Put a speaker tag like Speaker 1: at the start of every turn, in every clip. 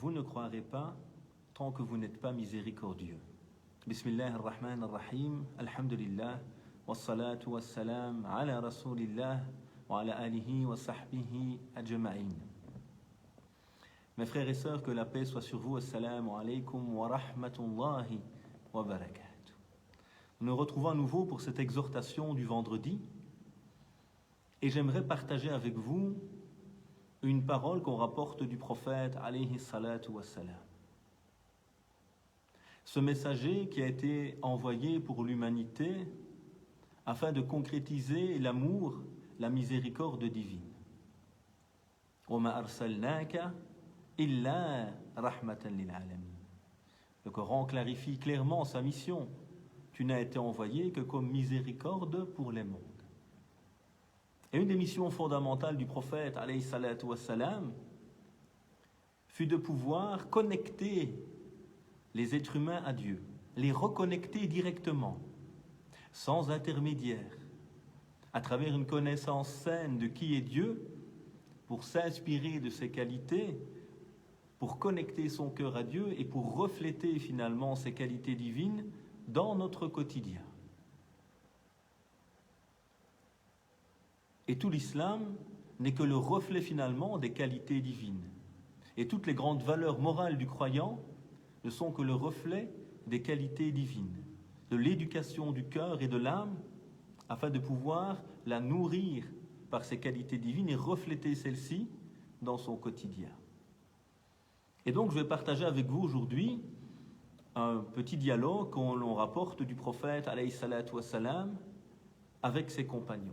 Speaker 1: vous ne croirez pas tant que vous n'êtes pas miséricordieux. Bismillah ar-Rahman ar-Rahim, alhamdulillah, wassalatu wassalam ala rasulillah wa ala alihi wa sahbihi ajma'in. Mes frères et sœurs, que la paix soit sur vous, assalamu alaykum wa rahmatullahi wa barakatuh. Nous nous retrouvons à nouveau pour cette exhortation du vendredi et j'aimerais partager avec vous une parole qu'on rapporte du prophète alayhi salatu wassalam. Ce messager qui a été envoyé pour l'humanité afin de concrétiser l'amour, la miséricorde divine. Wa ma arsalnaka illa rahmatan lil alamin. Le Coran clarifie clairement sa mission. Tu n'as été envoyé que comme miséricorde pour les mondes. Et une des missions fondamentales du prophète alayhi salatu wassalam fut de pouvoir connecter les êtres humains à Dieu, les reconnecter directement, sans intermédiaire, à travers une connaissance saine de qui est Dieu, pour s'inspirer de ses qualités, pour connecter son cœur à Dieu et pour refléter finalement ses qualités divines dans notre quotidien. Et tout l'islam n'est que le reflet finalement des qualités divines. Et toutes les grandes valeurs morales du croyant ne sont que le reflet des qualités divines, de l'éducation du cœur et de l'âme, afin de pouvoir la nourrir par ces qualités divines et refléter celles-ci dans son quotidien. Et donc je vais partager avec vous aujourd'hui un petit dialogue qu'on rapporte du prophète alayhi salatu wassalam avec ses compagnons.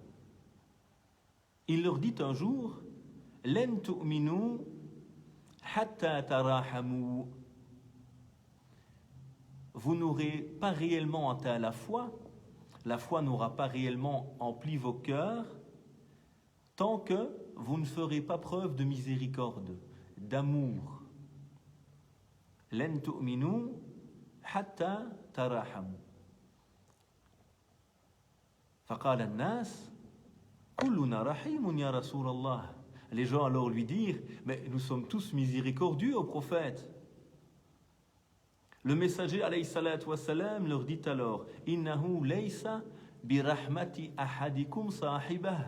Speaker 1: Il leur dit un jour: Len tu'minu hatta tarahamu. Vous n'aurez pas réellement atteint la foi n'aura pas réellement empli vos cœurs tant que vous ne ferez pas preuve de miséricorde, d'amour. Len tu'minu hatta tarahamu. Faqala an-nas kulluna rahimun ya Rasulallah. Les gens alors lui dirent: mais nous sommes tous miséricordieux au prophète. Le messager alayhi salatu wassalam leur dit alors: innahu laysa bi rahmati ahadikum sahibah.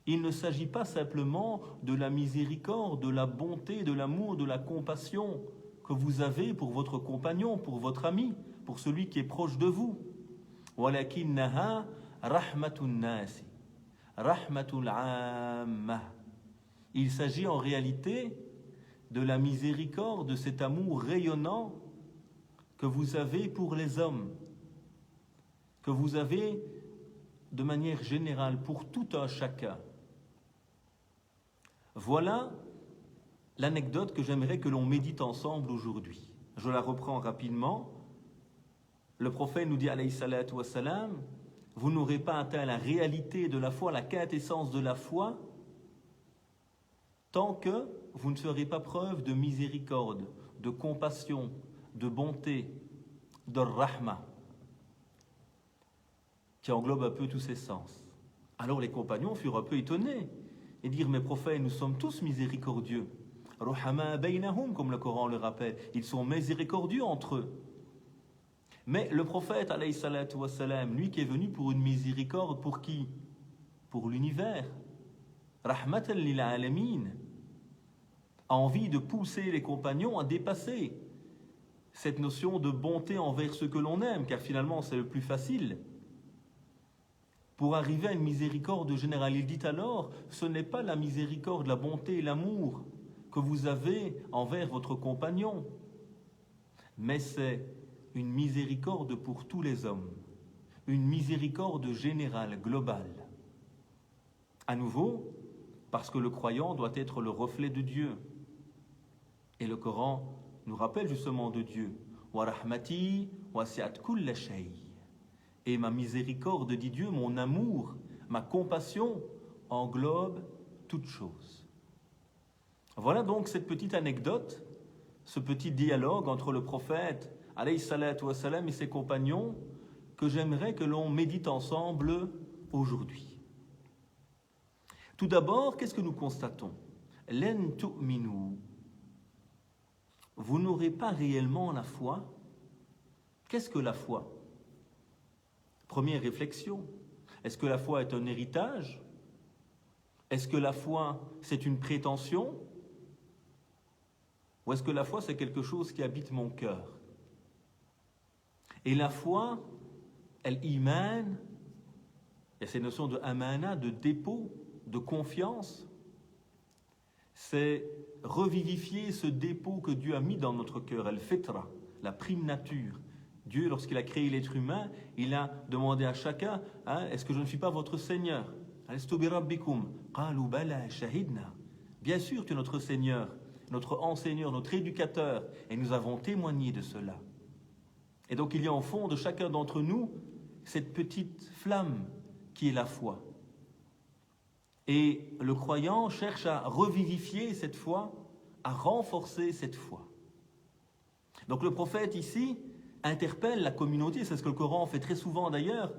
Speaker 1: Il ne s'agit pas simplement de la miséricorde, de la bonté, de l'amour, de la compassion que vous avez pour votre compagnon, pour votre ami, pour celui qui est proche de vous. Walakinnaha rahmatun nasi, rahmatul amma. Il s'agit en réalité de la miséricorde, de cet amour rayonnant que vous avez pour les hommes, que vous avez de manière générale pour tout un chacun. Voilà l'anecdote que j'aimerais que l'on médite ensemble aujourd'hui. Je la reprends rapidement. Le prophète nous dit alayhi salatu wassalam: vous n'aurez pas atteint la réalité de la foi, la quintessence de la foi, tant que vous ne ferez pas preuve de miséricorde, de compassion, de bonté, de rahma, qui englobe un peu tous ces sens. Alors les compagnons furent un peu étonnés et dirent: mais prophète, nous sommes tous miséricordieux. Ruhama baynahum, comme le Coran le rappelle, ils sont miséricordieux entre eux. Mais le prophète alayhi salatu wassalam, lui qui est venu pour une miséricorde, pour qui? Pour l'univers, rahmatan lil alamin, a envie de pousser les compagnons à dépasser cette notion de bonté envers ceux que l'on aime, car finalement c'est le plus facile, pour arriver à une miséricorde générale. Il dit alors: ce n'est pas la miséricorde, la bonté et l'amour que vous avez envers votre compagnon, mais c'est une miséricorde pour tous les hommes, une miséricorde générale, globale. À nouveau, parce que le croyant doit être le reflet de Dieu. Et le Coran nous rappelle justement de Dieu: Wa rahmati wasi'at kulla shay. Et ma miséricorde, dit Dieu, mon amour, ma compassion englobe toutes choses. Voilà donc cette petite anecdote, ce petit dialogue entre le prophète alayhi salatu wassalam et ses compagnons que j'aimerais que l'on médite ensemble aujourd'hui. Tout d'abord, qu'est-ce que nous constatons? Len tu'minu. vous n'aurez pas réellement la foi. Qu'est-ce que la foi? Première réflexion. Est-ce que la foi est un héritage? Est-ce que la foi, c'est une prétention? Ou est-ce que la foi, c'est quelque chose qui habite mon cœur? Et la foi, elle imane, il y a ces notions de amana, de dépôt, de confiance. C'est revivifier ce dépôt que Dieu a mis dans notre cœur, al-fitra, la prime nature. Dieu, lorsqu'il a créé l'être humain, il a demandé à chacun, est-ce que je ne suis pas votre Seigneur? Bien sûr, tu es notre Seigneur, notre enseigneur, notre éducateur, et nous avons témoigné de cela. Et donc il y a au fond de chacun d'entre nous cette petite flamme qui est la foi. Et le croyant cherche à revivifier cette foi, à renforcer cette foi. Donc le prophète ici interpelle la communauté, c'est ce que le Coran fait très souvent d'ailleurs.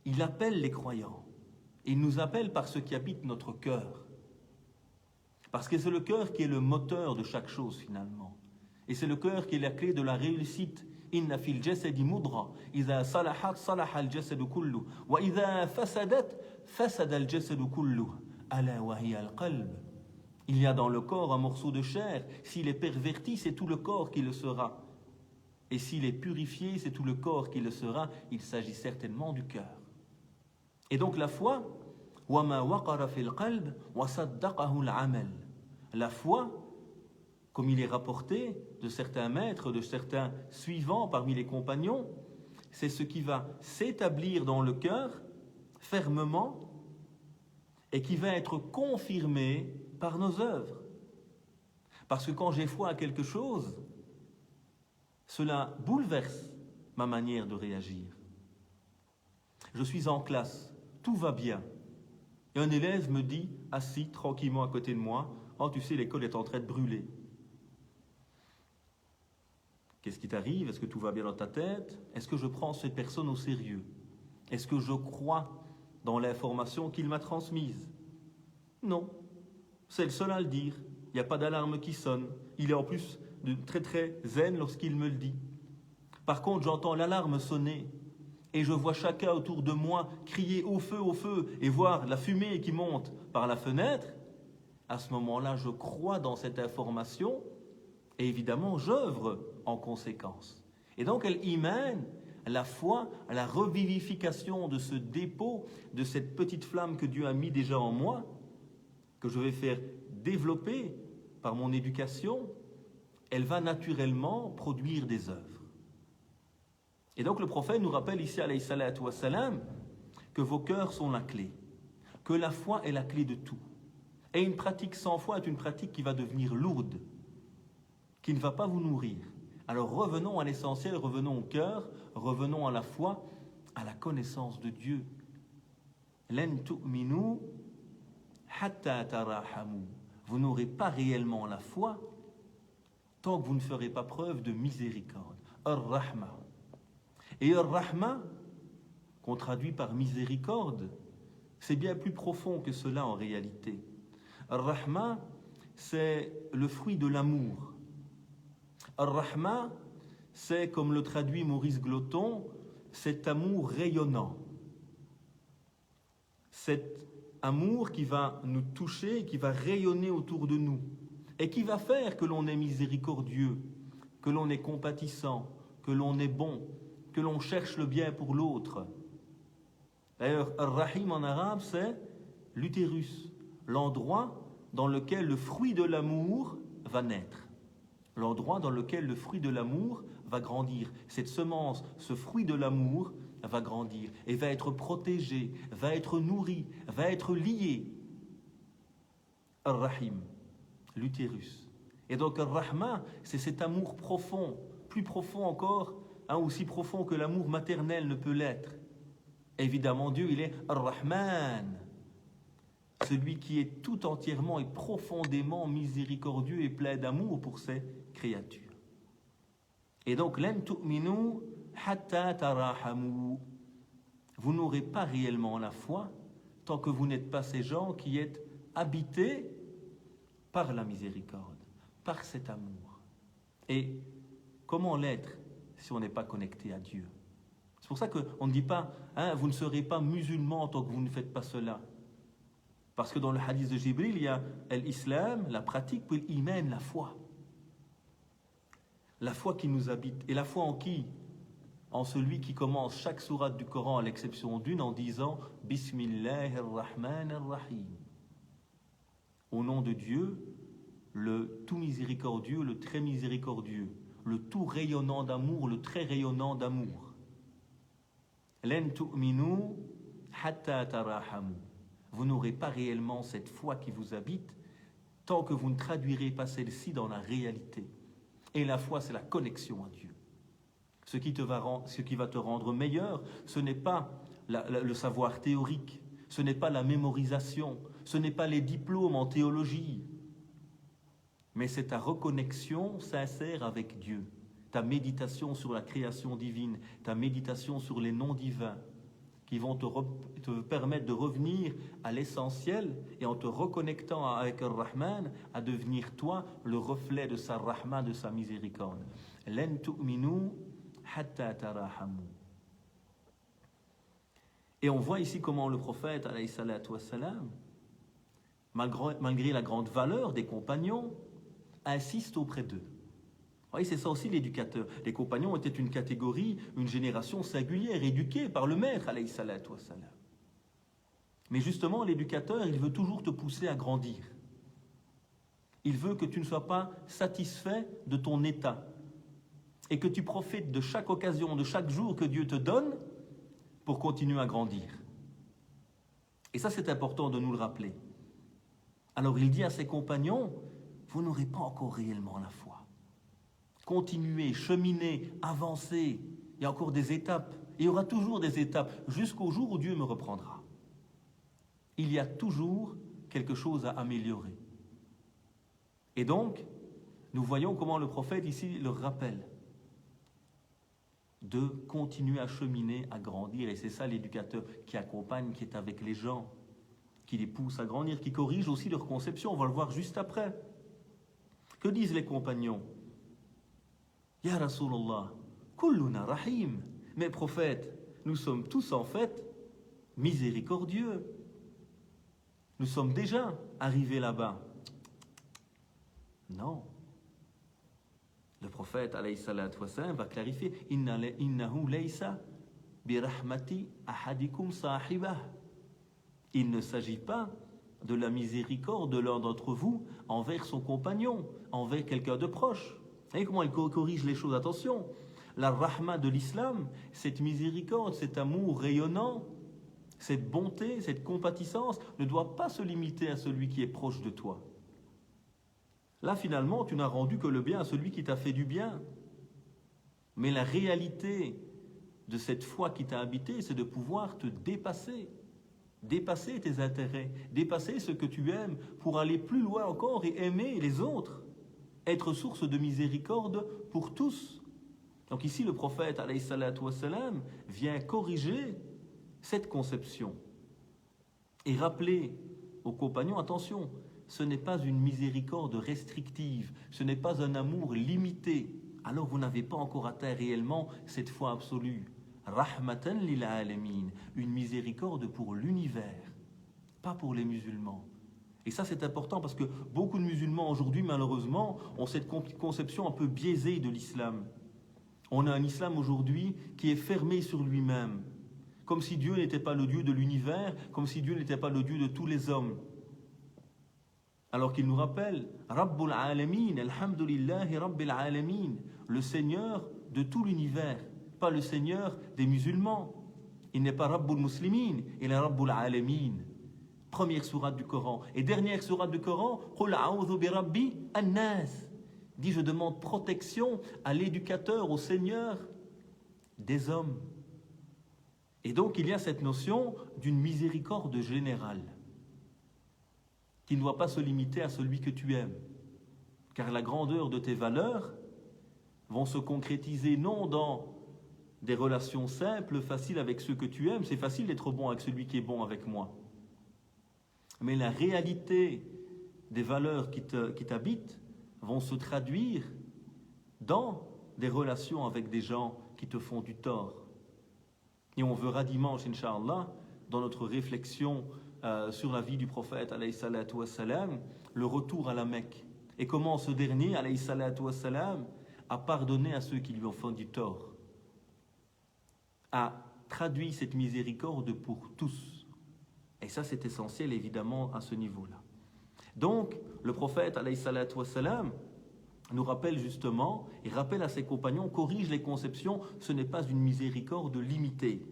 Speaker 1: Il appelle les croyants. Il nous appelle par ce qui habite notre cœur. Parce que c'est le cœur qui est le moteur de chaque chose finalement. Et c'est le cœur qui est la clé de la réussite. Inna fil jasadi mudra, idha salahat salaha al jasadu kullu, wa idha fasadat fasada al jasadu kullu, ala wa hiya al qalb. Il y a dans le corps un morceau de chair, s'il est perverti, c'est tout le corps qui le sera. Et s'il est purifié, c'est tout le corps qui le sera. Il s'agit certainement du cœur. Et donc la foi, wa ma waqara fil qalb wa saddaqahu al amal. La foi, comme il est rapporté de certains maîtres, de certains suivants parmi les compagnons, c'est ce qui va s'établir dans le cœur fermement et qui va être confirmé par nos œuvres. Parce que quand j'ai foi à quelque chose, cela bouleverse ma manière de réagir. Je suis en classe, tout va bien. Et un élève me dit, assis tranquillement à côté de moi, « Oh, tu sais, l'école est en train de brûler. » Qu'est-ce qui t'arrive? Est-ce que tout va bien dans ta tête? Est-ce que je prends cette personne au sérieux? Est-ce que je crois dans l'information qu'il m'a transmise? Non. C'est le seul à le dire. Il n'y a pas d'alarme qui sonne. Il est en plus très très zen lorsqu'il me le dit. Par contre, j'entends l'alarme sonner et je vois chacun autour de moi crier au feu et voir la fumée qui monte par la fenêtre. À ce moment-là, je crois dans cette information et évidemment, j'œuvre en conséquence. Et donc, elle imane la foi à la revivification de ce dépôt, de cette petite flamme que Dieu a mis déjà en moi, que je vais faire développer par mon éducation. Elle va naturellement produire des œuvres. Et donc, le prophète nous rappelle ici, alayhi salatu wassalam, que vos cœurs sont la clé, que la foi est la clé de tout. Et une pratique sans foi est une pratique qui va devenir lourde, qui ne va pas vous nourrir. Alors revenons à l'essentiel, revenons au cœur, revenons à la foi, à la connaissance de Dieu. Len tu'minu hatta tarahamu. Vous n'aurez pas réellement la foi tant que vous ne ferez pas preuve de miséricorde. Ar-Rahma. Et Ar-Rahma, qu'on traduit par miséricorde, c'est bien plus profond que cela en réalité. Ar-Rahma, c'est le fruit de l'amour. Ar-Rahma, c'est, comme le traduit Maurice Gloton, cet amour rayonnant. Cet amour qui va nous toucher, qui va rayonner autour de nous et qui va faire que l'on est miséricordieux, que l'on est compatissant, que l'on est bon, que l'on cherche le bien pour l'autre. D'ailleurs, Ar-Rahim en arabe, c'est l'utérus, l'endroit dans lequel le fruit de l'amour va naître. L'endroit dans lequel le fruit de l'amour va grandir. Cette semence, ce fruit de l'amour va grandir et va être protégé, va être nourri, va être lié. Ar-Rahim, l'utérus. Et donc Ar-Rahma, c'est cet amour profond, plus profond encore, aussi profond que l'amour maternel ne peut l'être. Évidemment, Dieu, il est Ar-Rahman, celui qui est tout entièrement et profondément miséricordieux et plein d'amour pour ses créatures. Et donc, Len tu'minu hatta tarahamu. Vous n'aurez pas réellement la foi tant que vous n'êtes pas ces gens qui êtes habités par la miséricorde, par cet amour. Et comment l'être si on n'est pas connecté à Dieu? C'est pour ça qu'on ne dit pas, hein, vous ne serez pas musulman tant que vous ne faites pas cela. Parce que dans le hadith de Jibril, il y a l'islam, la pratique, puis l'iman, la foi. La foi qui nous habite. Et la foi en qui? En celui qui commence chaque sourate du Coran, à l'exception d'une, en disant Bismillahir-Rahmanir-Rahim. Au nom de Dieu, le tout miséricordieux, le très miséricordieux, le tout rayonnant d'amour, le très rayonnant d'amour. Len tu'minu hatta tarahamu. Vous n'aurez pas réellement cette foi qui vous habite tant que vous ne traduirez pas celle-ci dans la réalité. Et la foi, c'est la connexion à Dieu. Ce qui va te rendre meilleur, ce n'est pas le savoir théorique, ce n'est pas la mémorisation, ce n'est pas les diplômes en théologie, mais c'est ta reconnexion sincère avec Dieu, ta méditation sur la création divine, ta méditation sur les noms divins, qui vont te permettre de revenir à l'essentiel et en te reconnectant avec le Rahman, à devenir toi le reflet de sa Rahma, de sa miséricorde. Len tu'minu hatta tarahamu. Et on voit ici comment le prophète, alayhi salatu wassalam, malgré la grande valeur des compagnons, insiste auprès d'eux. Vous voyez, c'est ça aussi l'éducateur. Les compagnons étaient une catégorie, une génération singulière, éduquée par le maître, alayhi salatu wassalam. Mais justement, l'éducateur, il veut toujours te pousser à grandir. Il veut que tu ne sois pas satisfait de ton état et que tu profites de chaque occasion, de chaque jour que Dieu te donne pour continuer à grandir. Et ça, c'est important de nous le rappeler. Alors, il dit à ses compagnons, vous n'aurez pas encore réellement la foi. Continuez, cheminez, avancez. Il y a encore des étapes. Il y aura toujours des étapes jusqu'au jour où Dieu me reprendra. Il y a toujours quelque chose à améliorer. Et donc, nous voyons comment le prophète ici le rappelle de continuer à cheminer, à grandir. Et c'est ça l'éducateur qui accompagne, qui est avec les gens, qui les pousse à grandir, qui corrige aussi leur conception. On va le voir juste après. Que disent les compagnons? Ya Rasulallah, kulluna rahim. Mais prophète, nous sommes tous en fait miséricordieux. Nous sommes déjà arrivés là-bas. Non. Le prophète, alayhi salatu wassalam, va clarifier Innahu laysa birahmati ahadikum sahibah. Il ne s'agit pas de la miséricorde de l'un d'entre vous envers son compagnon, envers quelqu'un de proche. Vous voyez comment il corrige les choses? Attention, la rahma de l'islam, cette miséricorde, cet amour rayonnant, cette bonté, cette compatissance ne doit pas se limiter à celui qui est proche de toi. Là, finalement, tu n'as rendu que le bien à celui qui t'a fait du bien. Mais la réalité de cette foi qui t'a habité, c'est de pouvoir te dépasser. Dépasser tes intérêts, dépasser ce que tu aimes pour aller plus loin encore et aimer les autres. Être source de miséricorde pour tous. Donc ici, le prophète, alayhi salatu wassalam, vient corriger cette conception et rappeler aux compagnons, attention, ce n'est pas une miséricorde restrictive, ce n'est pas un amour limité. Alors vous n'avez pas encore atteint réellement cette foi absolue. Rahmatan lil alamin, une miséricorde pour l'univers, pas pour les musulmans. Et ça, c'est important parce que beaucoup de musulmans aujourd'hui, malheureusement, ont cette conception un peu biaisée de l'islam. On a un islam aujourd'hui qui est fermé sur lui-même, comme si Dieu n'était pas le Dieu de l'univers, comme si Dieu n'était pas le Dieu de tous les hommes. Alors qu'il nous rappelle, Rabbul Alamin, Alhamdulillahi Rabbil Alamin, le Seigneur de tout l'univers, pas le Seigneur des musulmans. Il n'est pas Rabbul Muslimin, il est Rabbul Alamin. Première sourate du Coran. Et dernière sourate du Coran, Qul a'udhu bi rabbi an-nas. Dit, je demande protection à l'éducateur, au Seigneur des hommes. Et donc il y a cette notion d'une miséricorde générale qui ne doit pas se limiter à celui que tu aimes. Car la grandeur de tes valeurs vont se concrétiser non dans des relations simples, faciles avec ceux que tu aimes. C'est facile d'être bon avec celui qui est bon avec moi. Mais la réalité des valeurs qui t'habitent vont se traduire dans des relations avec des gens qui te font du tort. Et on verra dimanche, Inch'Allah, dans notre réflexion sur la vie du prophète, alayhi salatu wassalam, le retour à la Mecque. Et comment ce dernier, alayhi salatu wassalam, a pardonné à ceux qui lui ont fait du tort. A traduit cette miséricorde pour tous. Et ça, c'est essentiel, évidemment, à ce niveau-là. Donc, le prophète, alayhi salatu wassalam, nous rappelle justement, et rappelle à ses compagnons, corrige les conceptions, ce n'est pas une miséricorde limitée.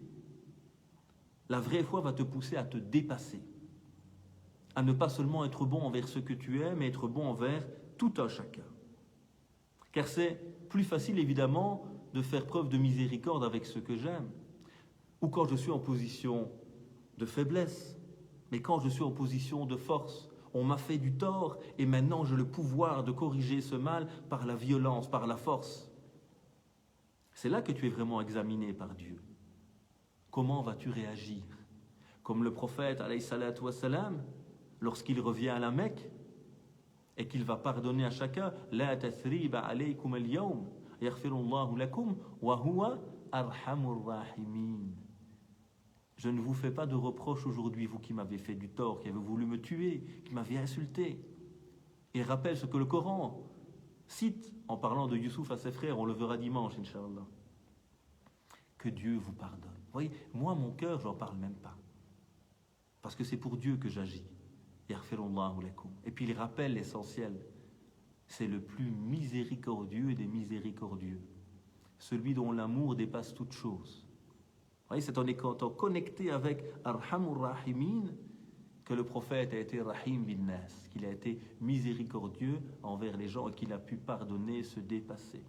Speaker 1: La vraie foi va te pousser à te dépasser, à ne pas seulement être bon envers ceux que tu aimes, mais être bon envers tout un chacun. Car c'est plus facile, évidemment, de faire preuve de miséricorde avec ceux que j'aime, ou quand je suis en position de faiblesse, mais quand je suis en position de force, on m'a fait du tort et maintenant j'ai le pouvoir de corriger ce mal par la violence, par la force. C'est là que tu es vraiment examiné par Dieu. Comment vas-tu réagir? Comme le prophète, alayhi salatu wassalam, lorsqu'il revient à la Mecque et qu'il va pardonner à chacun, La tathriba alaykum al-yawm, yaghfirullahu lakum, wa huwa arhamur rahimin. Je ne vous fais pas de reproches aujourd'hui, vous qui m'avez fait du tort, qui avez voulu me tuer, qui m'avez insulté. Et rappelle ce que le Coran cite en parlant de Youssouf à ses frères, on le verra dimanche, Inch'Allah. Que Dieu vous pardonne. Vous voyez, moi, mon cœur, j'en parle même pas. Parce que c'est pour Dieu que j'agis. Yaghfirullahu lakum. Et puis il rappelle l'essentiel. C'est le plus miséricordieux des miséricordieux. Celui dont l'amour dépasse toute chose. Vous voyez, c'est en étant connecté avec Arhamur Rahimin que le prophète a été Rahim bin Nas, qu'il a été miséricordieux envers les gens et qu'il a pu pardonner, se dépasser.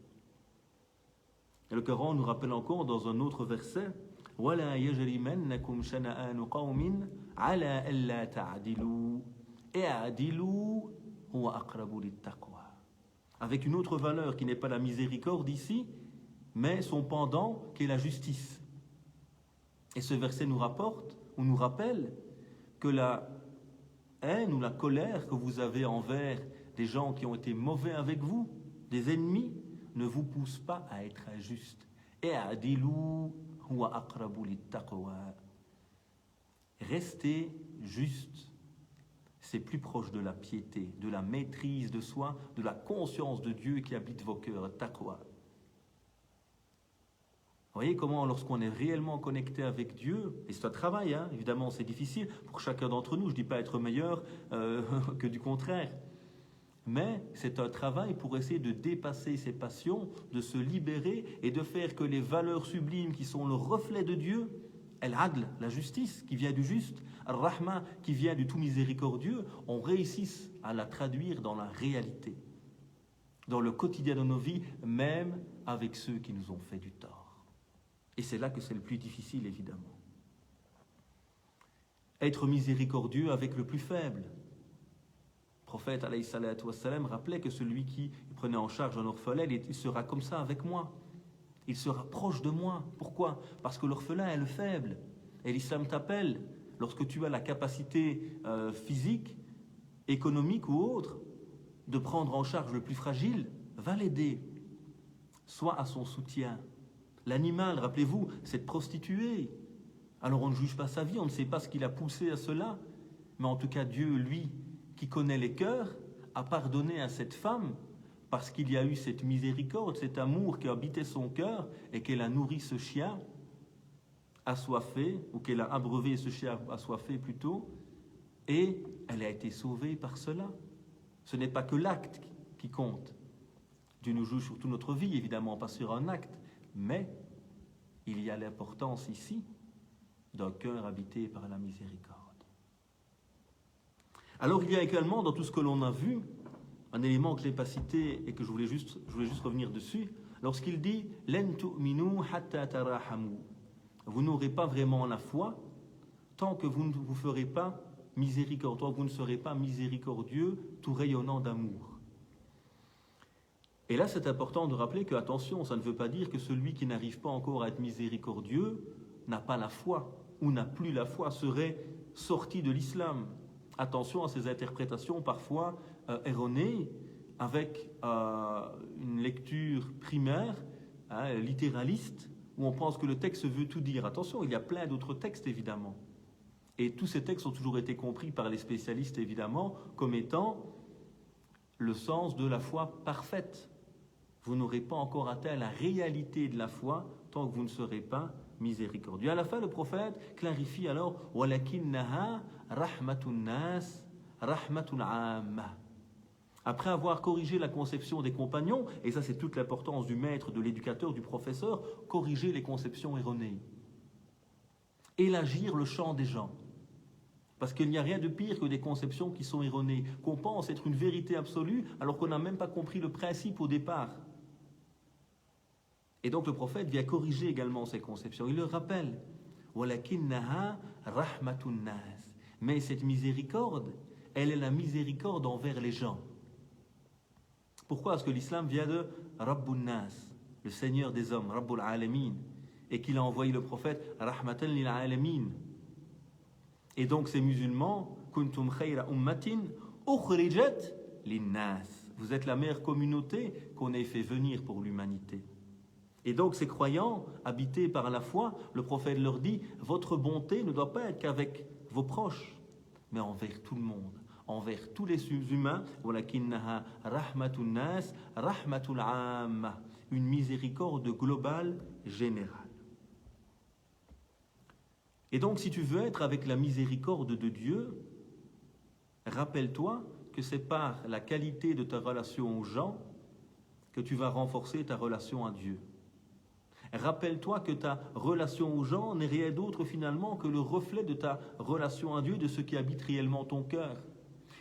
Speaker 1: Et le Coran nous rappelle encore dans un autre verset وَلَا يَجْرِمَنَّكُمْ شَنَآنُ قَوْمٍ عَلَىٰ أَلَّا تَعْدِلُوا اعْدِلُوا هُوَ أَقْرَبُ لِلتَّقْوَى. Avec une autre valeur qui n'est pas la miséricorde ici, mais son pendant qui est la justice. Et ce verset nous rapporte, ou nous rappelle, que la haine ou la colère que vous avez envers des gens qui ont été mauvais avec vous, des ennemis, ne vous pousse pas à être injuste. E'adilou huwa aqrabu littaqwa. Restez juste. C'est plus proche de la piété, de la maîtrise de soi, de la conscience de Dieu qui habite vos cœurs. Taqwa. Vous voyez comment, lorsqu'on est réellement connecté avec Dieu, et c'est un travail, hein, évidemment c'est difficile pour chacun d'entre nous, je ne dis pas être meilleur que du contraire, mais c'est un travail pour essayer de dépasser ses passions, de se libérer et de faire que les valeurs sublimes qui sont le reflet de Dieu, Al-Adl, la justice qui vient du juste, Al-Rahma qui vient du tout miséricordieux, on réussisse à la traduire dans la réalité, dans le quotidien de nos vies, même avec ceux qui nous ont fait du tort. Et c'est là que c'est le plus difficile, évidemment. Être miséricordieux avec le plus faible. Le prophète, alayhi salatu wassalam, rappelait que celui qui prenait en charge un orphelin, il sera comme ça avec moi. Il sera proche de moi. Pourquoi? Parce que l'orphelin est le faible. Et l'islam t'appelle, lorsque tu as la capacité physique, économique ou autre, de prendre en charge le plus fragile, va l'aider. Sois à son soutien. L'animal, rappelez-vous, cette prostituée. Alors on ne juge pas sa vie, on ne sait pas ce qui l'a poussé à cela. Mais en tout cas, Dieu, lui, qui connaît les cœurs, a pardonné à cette femme parce qu'il y a eu cette miséricorde, cet amour qui a habité son cœur et qu'elle a nourri ce chien assoiffé, ou qu'elle a abreuvé ce chien assoiffé plutôt, et elle a été sauvée par cela. Ce n'est pas que l'acte qui compte. Dieu nous juge sur toute notre vie, évidemment, pas sur un acte. Mais il y a l'importance ici d'un cœur habité par la miséricorde. Alors il y a également dans tout ce que l'on a vu un élément que je n'ai pas cité et que je voulais juste revenir dessus. Lorsqu'il dit « Len tu'minu hatta tarahamu » vous n'aurez pas vraiment la foi tant que vous ne vous ferez pas miséricordieux, tant que vous ne serez pas miséricordieux, tout rayonnant d'amour. Et là, c'est important de rappeler que, attention, ça ne veut pas dire que celui qui n'arrive pas encore à être miséricordieux n'a pas la foi, ou n'a plus la foi, serait sorti de l'islam. Attention à ces interprétations parfois erronées, avec une lecture primaire, littéraliste, où on pense que le texte veut tout dire. Attention, il y a plein d'autres textes, évidemment. Et tous ces textes ont toujours été compris par les spécialistes, évidemment, comme étant le sens de la foi parfaite. Vous n'aurez pas encore atteint la réalité de la foi tant que vous ne serez pas miséricordieux. À la fin, le prophète clarifie alors « Walakinnaha rahmatun nas, rahmatun amma » Après avoir corrigé la conception des compagnons, et ça c'est toute l'importance du maître, de l'éducateur, du professeur, corriger les conceptions erronées. Élargir le champ des gens. Parce qu'il n'y a rien de pire que des conceptions qui sont erronées, qu'on pense être une vérité absolue alors qu'on n'a même pas compris le principe au départ. Et donc le prophète vient corriger également ces conceptions. Il le rappelle. Walakinnaha rahmatun nas. Mais cette miséricorde, elle est la miséricorde envers les gens. Pourquoi est-ce que l'islam vient de Rabbun Nas, le Seigneur des hommes, Rabbul Alamin, et qu'il a envoyé le prophète Rahmatan lil Alamin. Et donc ces musulmans, Kuntum khayra ummatin ukhrijat linnas. Vous êtes la meilleure communauté qu'on ait fait venir pour l'humanité. Et donc ces croyants, habités par la foi, le prophète leur dit, votre bonté ne doit pas être qu'avec vos proches, mais envers tout le monde. Envers tous les humains, walakinnaha rahmatun nas, rahmatul amma, une miséricorde globale, générale. Et donc, si tu veux être avec la miséricorde de Dieu, rappelle-toi que c'est par la qualité de ta relation aux gens que tu vas renforcer ta relation à Dieu. Rappelle-toi que ta relation aux gens n'est rien d'autre finalement que le reflet de ta relation à Dieu, de ce qui habite réellement ton cœur.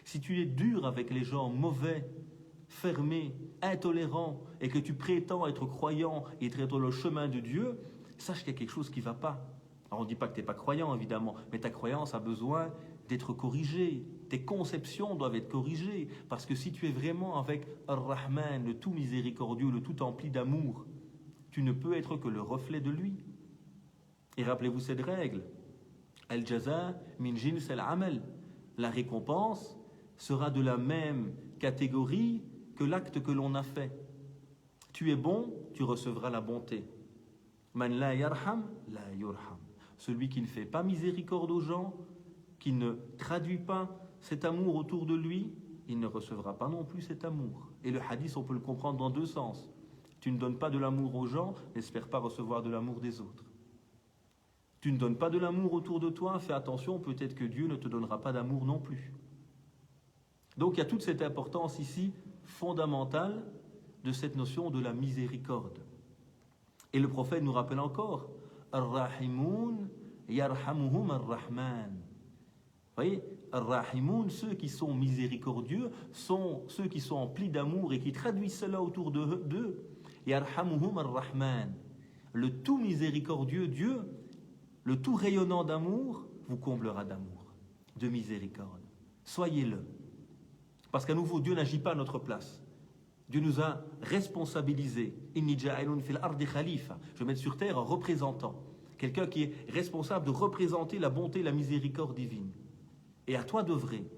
Speaker 1: Si tu es dur avec les gens, mauvais, fermé, intolérant, et que tu prétends être croyant et être dans le chemin de Dieu, sache qu'il y a quelque chose qui ne va pas. Alors on ne dit pas que tu n'es pas croyant, évidemment, mais ta croyance a besoin d'être corrigée. Tes conceptions doivent être corrigées. Parce que si tu es vraiment avec Ar-Rahman, le tout miséricordieux, le tout empli d'amour, tu ne peux être que le reflet de lui. Et rappelez-vous cette règle. Al-Jaza min jins al-amal. La récompense sera de la même catégorie que l'acte que l'on a fait. Tu es bon, tu recevras la bonté. Man la yarham, la yurham. Celui qui ne fait pas miséricorde aux gens, qui ne traduit pas cet amour autour de lui, il ne recevra pas non plus cet amour. Et le hadith, on peut le comprendre dans deux sens. Tu ne donnes pas de l'amour aux gens, n'espère pas recevoir de l'amour des autres. Tu ne donnes pas de l'amour autour de toi, fais attention, peut-être que Dieu ne te donnera pas d'amour non plus. Donc il y a toute cette importance ici fondamentale de cette notion de la miséricorde. Et le prophète nous rappelle encore, Ar-Rahimoun yarhamuhum ar-Rahman. Vous voyez, Ar-Rahimoun, ceux qui sont miséricordieux, sont ceux qui sont emplis d'amour et qui traduisent cela autour d'eux. Yarhamuhum ar-Rahman. Le tout miséricordieux Dieu, le tout rayonnant d'amour, vous comblera d'amour, de miséricorde. Soyez-le. Parce qu'à nouveau, Dieu n'agit pas à notre place. Dieu nous a responsabilisés. Inni ja'ilun fil ardi khalifa. Je vais mettre sur terre un représentant. Quelqu'un qui est responsable de représenter la bonté et la miséricorde divine. Et à toi d'œuvrer.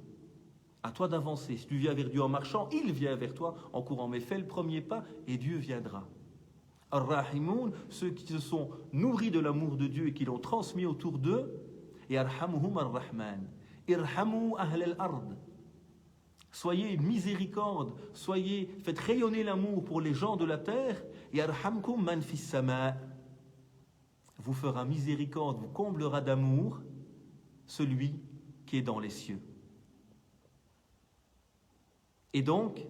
Speaker 1: À toi d'avancer. Si tu viens vers Dieu en marchant, il vient vers toi en courant. Mais fais le premier pas et Dieu viendra. Ar-Rahimoun, ceux qui se sont nourris de l'amour de Dieu et qui l'ont transmis autour d'eux. Et Arhamuhum ar-Rahman. Irhamu ahl al-ard. Soyez miséricorde, faites rayonner l'amour pour les gens de la terre, et arhamkum man fis sama. Vous fera miséricorde, vous comblera d'amour celui qui est dans les cieux. Et donc,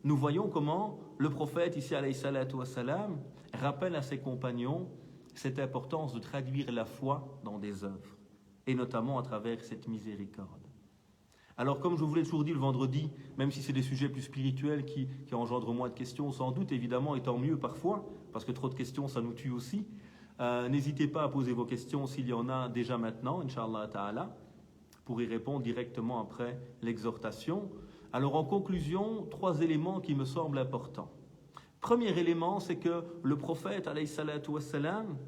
Speaker 1: nous voyons comment le prophète, ici alayhi salatu wassalam, rappelle à ses compagnons cette importance de traduire la foi dans des œuvres, et notamment à travers cette miséricorde. Alors, comme je vous l'ai toujours dit le vendredi, même si c'est des sujets plus spirituels qui engendrent moins de questions, sans doute, évidemment, et tant mieux parfois, parce que trop de questions, ça nous tue aussi, n'hésitez pas à poser vos questions s'il y en a déjà maintenant, Inch'Allah Ta'ala, pour y répondre directement après l'exhortation. Alors, en conclusion, 3 éléments qui me semblent importants. Premier élément, c'est que le prophète, alayhi salatu wassalam,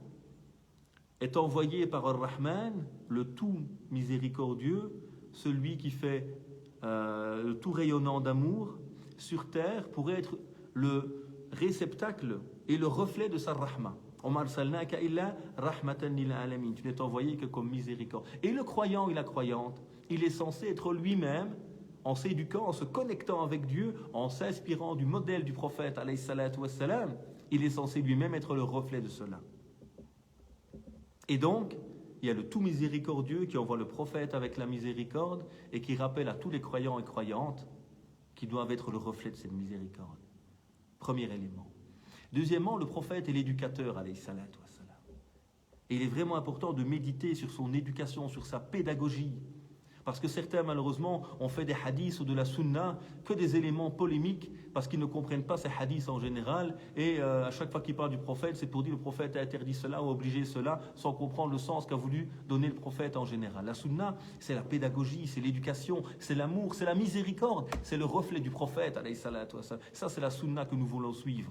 Speaker 1: est envoyé par Ar-Rahman, le tout miséricordieux, celui qui fait le tout rayonnant d'amour, sur terre pour être le réceptacle et le reflet de sa rahma. Tu n'es envoyé que comme miséricorde. Et le croyant et la croyante, il est censé être lui-même, en s'éduquant, en se connectant avec Dieu, en s'inspirant du modèle du prophète, alayhi salatu wassalam, il est censé lui-même être le reflet de cela. Et donc, il y a le tout miséricordieux qui envoie le prophète avec la miséricorde et qui rappelle à tous les croyants et croyantes qu'ils doivent être le reflet de cette miséricorde. Premier élément. Deuxièmement, le prophète est l'éducateur, alayhi salatu wassalam. Et il est vraiment important de méditer sur son éducation, sur sa pédagogie. Parce que certains, malheureusement, ont fait des hadiths ou de la sunna que des éléments polémiques parce qu'ils ne comprennent pas ces hadiths en général. Et à chaque fois qu'ils parlent du prophète, c'est pour dire le prophète a interdit cela ou obligé cela sans comprendre le sens qu'a voulu donner le prophète en général. La sunna, c'est la pédagogie, c'est l'éducation, c'est l'amour, c'est la miséricorde, c'est le reflet du prophète, alayhi salatu wassalam. Ça, c'est la sunna que nous voulons suivre.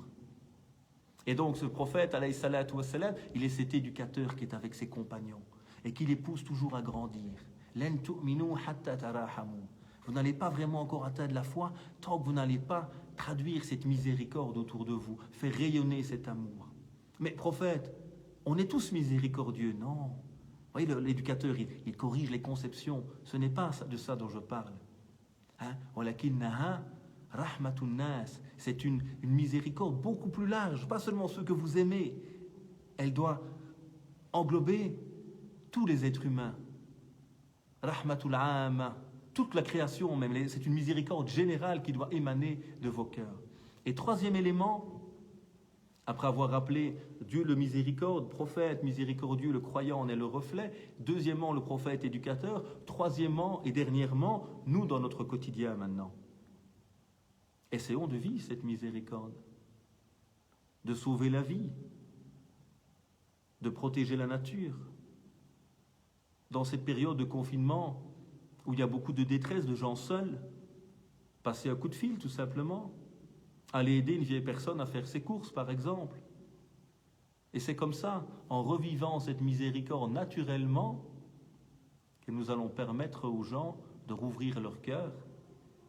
Speaker 1: Et donc, ce prophète, alayhi salatu wassalam, il est cet éducateur qui est avec ses compagnons et qui les pousse toujours à grandir. Vous n'allez pas vraiment encore atteindre la foi tant que vous n'allez pas traduire cette miséricorde autour de vous, faire rayonner cet amour. Mais prophète, on est tous miséricordieux, non? Vous voyez, l'éducateur, il corrige les conceptions. Ce n'est pas de ça dont je parle. C'est une miséricorde beaucoup plus large, pas seulement ceux que vous aimez. Elle doit englober tous les êtres humains. Rahmatul Amma, toute la création même, c'est une miséricorde générale qui doit émaner de vos cœurs. Et troisième élément, après avoir rappelé Dieu le miséricorde, prophète miséricordieux, le croyant en est le reflet. Deuxièmement, le prophète éducateur. Troisièmement et dernièrement, nous dans notre quotidien maintenant. Essayons de vivre cette miséricorde, de sauver la vie, de protéger la nature. Dans cette période de confinement où il y a beaucoup de détresse, de gens seuls, passer un coup de fil tout simplement, aller aider une vieille personne à faire ses courses par exemple. Et c'est comme ça, en revivant cette miséricorde naturellement, que nous allons permettre aux gens de rouvrir leur cœur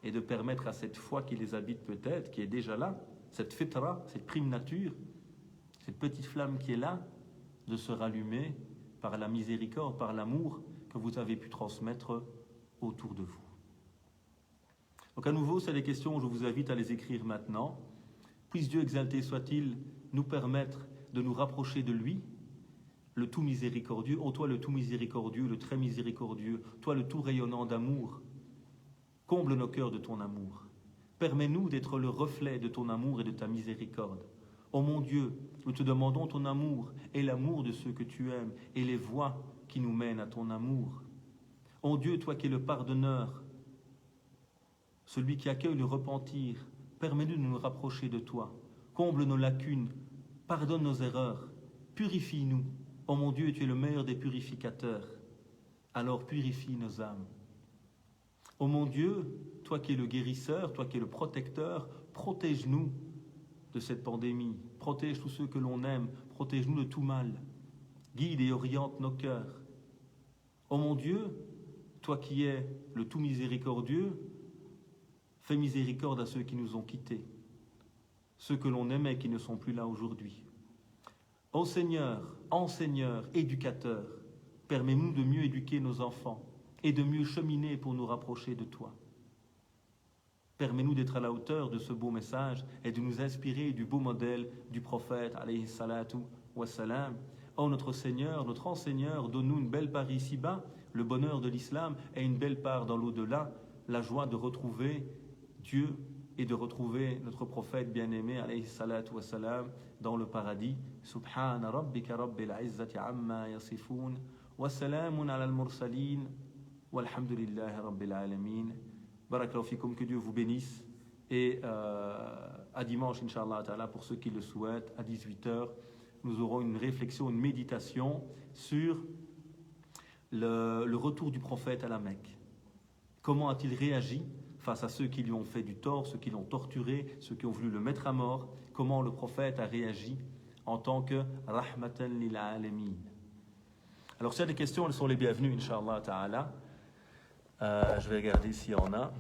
Speaker 1: et de permettre à cette foi qui les habite peut-être, qui est déjà là, cette fitra, cette prime nature, cette petite flamme qui est là, de se rallumer par la miséricorde, par l'amour que vous avez pu transmettre autour de vous. Donc à nouveau, c'est des questions, je vous invite à les écrire maintenant. Puisse Dieu exalté soit-il nous permettre de nous rapprocher de lui, le tout miséricordieux, ô toi le tout miséricordieux, le très miséricordieux, toi le tout rayonnant d'amour. Comble nos cœurs de ton amour. Permets-nous d'être le reflet de ton amour et de ta miséricorde. Ô mon Dieu, nous te demandons ton amour et l'amour de ceux que tu aimes et les voies qui nous mènent à ton amour. Ô Dieu, toi qui es le pardonneur, celui qui accueille le repentir, permets-nous de nous rapprocher de toi. Comble nos lacunes, pardonne nos erreurs, purifie-nous. Ô mon Dieu, tu es le meilleur des purificateurs. Alors purifie nos âmes. Ô mon Dieu, toi qui es le guérisseur, toi qui es le protecteur, protège-nous de cette pandémie. Protège tous ceux que l'on aime. Protège-nous de tout mal. Guide et oriente nos cœurs. Ô mon Dieu, toi qui es le tout miséricordieux, fais miséricorde à ceux qui nous ont quittés, ceux que l'on aimait qui ne sont plus là aujourd'hui. Ô Seigneur, enseigneur, éducateur, permets-nous de mieux éduquer nos enfants et de mieux cheminer pour nous rapprocher de toi. Permets-nous d'être à la hauteur de ce beau message et de nous inspirer du beau modèle du prophète, alayhi salatu wassalam. Ô notre Seigneur, notre enseigneur, donne-nous une belle part ici-bas, le bonheur de l'islam, et une belle part dans l'au-delà, la joie de retrouver Dieu et de retrouver notre prophète bien-aimé, alayhi salatu wassalam, dans le paradis. Subhana rabbika rabbil izzati amma yasifoun, wa salamun ala al-mursalin, walhamdulillahi rabbil alamin. Barakallahu fikum, que Dieu vous bénisse. Et à dimanche, Inch'Allah Ta'ala, pour ceux qui le souhaitent, à 18h, nous aurons une réflexion, une méditation sur le retour du prophète à la Mecque. Comment a-t-il réagi face à ceux qui lui ont fait du tort, ceux qui l'ont torturé, ceux qui ont voulu le mettre à mort? Comment le prophète a réagi en tant que rahmatan lil alamin? Alors, s'il y a des questions, elles sont les bienvenues, Inch'Allah Ta'ala. Je vais regarder s'il y en a.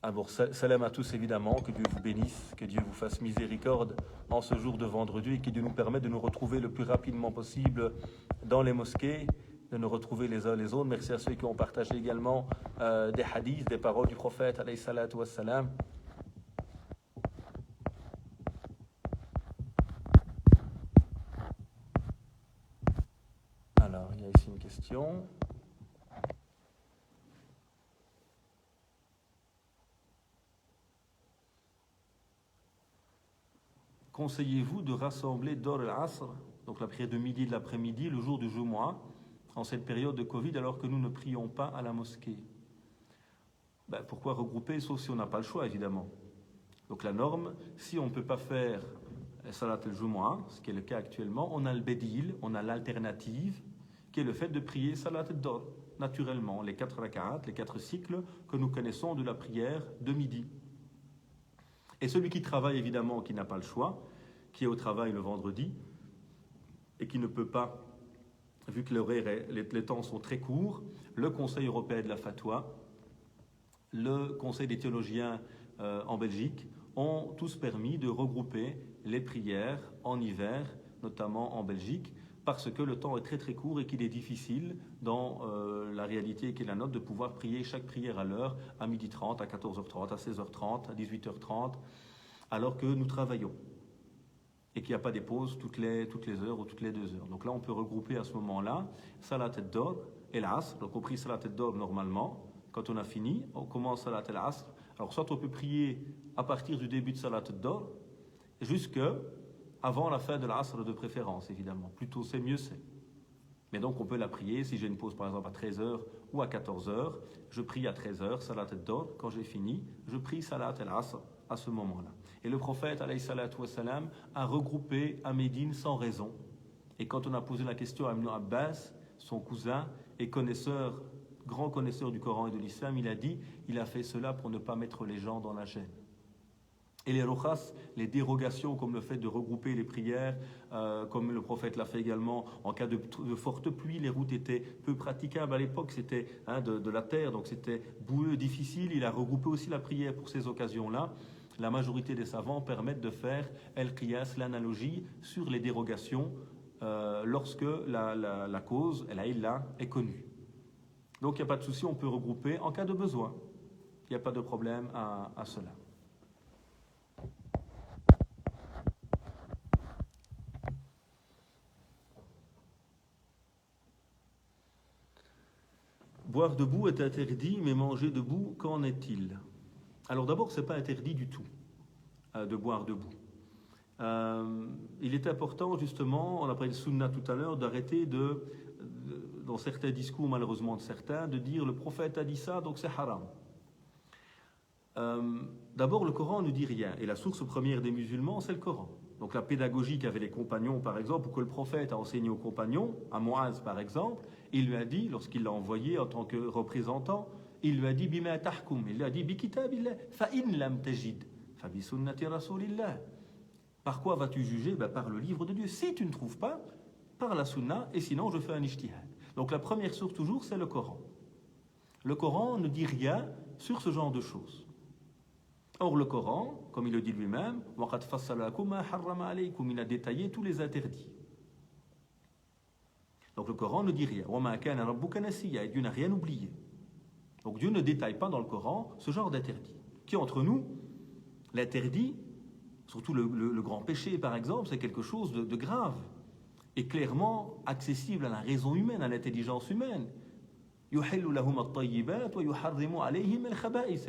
Speaker 1: Alors, salam à tous évidemment, que Dieu vous bénisse, que Dieu vous fasse miséricorde en ce jour de vendredi et que Dieu nous permette de nous retrouver le plus rapidement possible dans les mosquées, de nous retrouver les uns les autres. Merci à ceux qui ont partagé également des hadiths, des paroles du prophète, alayhi salatu wassalam. Alors, il y a ici une question. Conseillez-vous de rassembler Dor al-Asr, donc la prière de midi et de l'après-midi, le jour du Jumu'ah, en cette période de Covid, alors que nous ne prions pas à la mosquée? Pourquoi regrouper, sauf si on n'a pas le choix, évidemment. Donc la norme, si on ne peut pas faire Salat al-Jumu'ah, ce qui est le cas actuellement, on a le Bedil, on a l'alternative, qui est le fait de prier Salat al-Dor, naturellement, les 4 raka'at, les 4 cycles que nous connaissons de la prière de midi. Et celui qui travaille, évidemment, qui n'a pas le choix, qui est au travail le vendredi, et qui ne peut pas, vu que les temps sont très courts, le Conseil européen de la Fatwa, le Conseil des théologiens en Belgique, ont tous permis de regrouper les prières en hiver, notamment en Belgique, parce que le temps est très très court et qu'il est difficile, dans la réalité qui est la nôtre, de pouvoir prier chaque prière à l'heure, à 12h30, à 14h30, à 16h30, à 18h30, alors que nous travaillons et qu'il n'y a pas des pauses toutes les heures ou toutes les 2 heures. Donc là, on peut regrouper à ce moment-là Salat al-Dor et l'Asr. Donc on prie Salat al-Dor normalement. Quand on a fini, on commence Salat al-Asr. Alors soit on peut prier à partir du début de Salat al-Dor jusque avant la fin de l'Asr de préférence, évidemment. Plus tôt c'est, mieux c'est. Mais donc on peut la prier, si j'ai une pause par exemple à 13h ou à 14h, je prie à 13h, Salat al-Dor. Quand j'ai fini, je prie Salat al-Asr à ce moment-là. Et le prophète, alayhi salatu wassalam, a regroupé à Médine sans raison. Et quand on a posé la question à Ibn Abbas, son cousin et grand connaisseur du Coran et de l'Islam, il a dit, il a fait cela pour ne pas mettre les gens dans la gêne. Et les rukhas, les dérogations, comme le fait de regrouper les prières, comme le prophète l'a fait également, en cas de forte pluie, les routes étaient peu praticables. À l'époque, c'était de la terre, donc c'était boueux, difficile. Il a regroupé aussi la prière pour ces occasions-là. La majorité des savants permettent de faire el-qiyas, l'analogie, sur les dérogations, lorsque la cause, la illa, est connue. Donc il n'y a pas de souci, on peut regrouper en cas de besoin. Il n'y a pas de problème à cela. Boire debout est interdit, mais manger debout, qu'en est-il? Alors d'abord, ce n'est pas interdit du tout de boire debout. Il est important, justement, on a parlé de sunna tout à l'heure, d'arrêter dans certains discours, malheureusement de certains, de dire le prophète a dit ça, donc c'est haram. D'abord, le Coran ne dit rien, et la source première des musulmans, c'est le Coran. Donc la pédagogie qu'avaient les compagnons, par exemple, ou que le prophète a enseigné aux compagnons, à Muaz par exemple, il lui a dit, lorsqu'il l'a envoyé en tant que représentant, il lui a dit bima tahkum, il lui a dit bi kitabillah fa in lam tajid fa bi sunnati rasulillah. Par quoi vas-tu juger? Par le livre de Dieu. Si tu ne trouves pas, par la sunna, et sinon je fais un ijtihad. Donc la première source toujours, c'est le Coran. Le Coran ne dit rien sur ce genre de choses. Or le Coran, comme il le dit lui-même, il a détaillé tous les interdits. Donc le Coran ne dit rien. Et Dieu n'a rien oublié. Donc Dieu ne détaille pas dans le Coran ce genre d'interdit. Qui entre nous, l'interdit, surtout le grand péché par exemple, c'est quelque chose de grave et clairement accessible à la raison humaine, à l'intelligence humaine. Et le